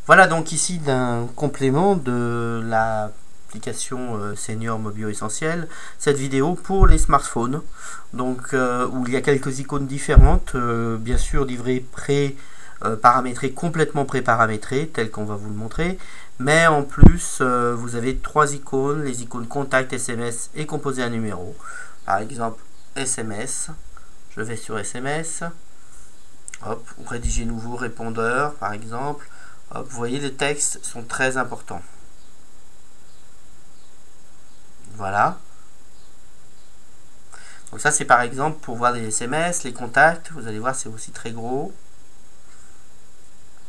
Voilà donc ici d'un complément de l'application Senior Mobio Essentiel, cette vidéo pour les smartphones, donc où il y a quelques icônes différentes, bien sûr livrées paramétrées, complètement pré-paramétrées, telles qu'on va vous le montrer, mais en plus vous avez trois icônes, les icônes contact, SMS et composer un numéro. Par exemple SMS, je vais sur SMS, hop, rédiger nouveau répondeur par exemple. Hop, vous voyez, les textes sont très importants. Voilà. Donc ça, c'est par exemple pour voir les SMS, les contacts. Vous allez voir, c'est aussi très gros.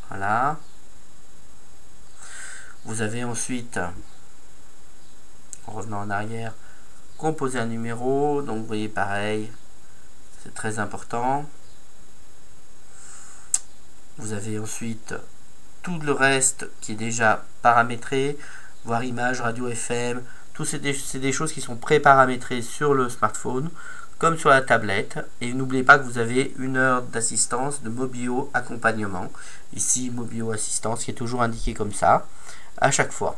Voilà. Vous avez ensuite, en revenant en arrière, composer un numéro. Donc vous voyez, pareil, c'est très important. Vous avez ensuite tout le reste qui est déjà paramétré, voir image, radio, FM, tout c'est des choses qui sont pré-paramétrées sur le smartphone comme sur la tablette. Et n'oubliez pas que vous avez 1 heure d'assistance de Mobio accompagnement, ici Mobio assistance qui est toujours indiqué comme ça à chaque fois.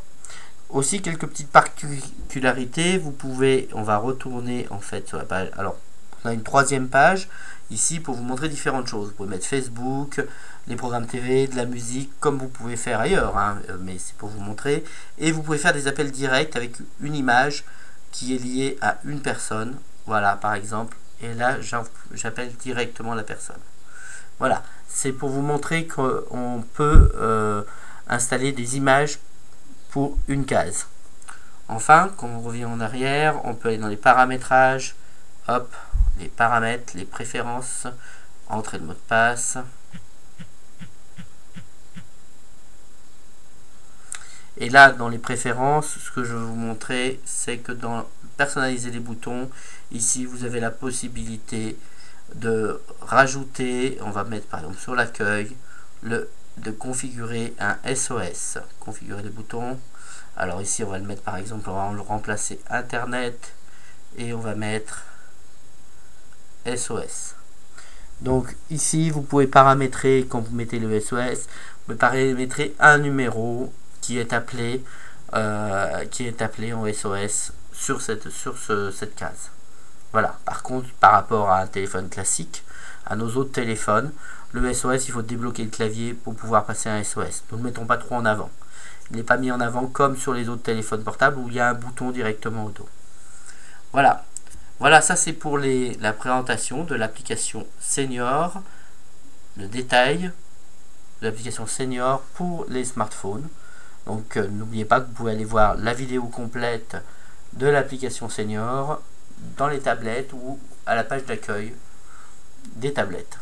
Aussi quelques petites particularités, vous pouvez, on va retourner en fait sur la page, alors on a une troisième page ici pour vous montrer différentes choses. Vous pouvez mettre Facebook, les programmes TV, de la musique, comme vous pouvez faire ailleurs, hein, mais c'est pour vous montrer. Et vous pouvez faire des appels directs avec une image qui est liée à une personne. Voilà, par exemple. Et là, j'appelle directement la personne. Voilà, c'est pour vous montrer qu'on peut installer des images pour une case. Enfin, quand on revient en arrière, on peut aller dans les paramétrages. Hop, les paramètres, les préférences, entrée de mot de passe. Et là, dans les préférences, ce que je vais vous montrer, c'est que dans personnaliser les boutons, ici, vous avez la possibilité de rajouter, on va mettre par exemple sur l'accueil, de configurer un SOS, configurer les boutons. Alors ici, on va le mettre par exemple, on va le remplacer Internet et on va mettre SOS. Donc ici, vous pouvez paramétrer, quand vous mettez le SOS, vous pouvez paramétrer un numéro qui est appelé en SOS sur cette case. Voilà. Par contre, par rapport à un téléphone classique, à nos autres téléphones, le SOS, il faut débloquer le clavier pour pouvoir passer un SOS. Nous ne le mettons pas trop en avant. Il n'est pas mis en avant comme sur les autres téléphones portables où il y a un bouton directement au dos. Voilà. Voilà, ça c'est pour la présentation de l'application Senior, le détail de l'application Senior pour les smartphones. Donc n'oubliez pas que vous pouvez aller voir la vidéo complète de l'application Senior dans les tablettes ou à la page d'accueil des tablettes.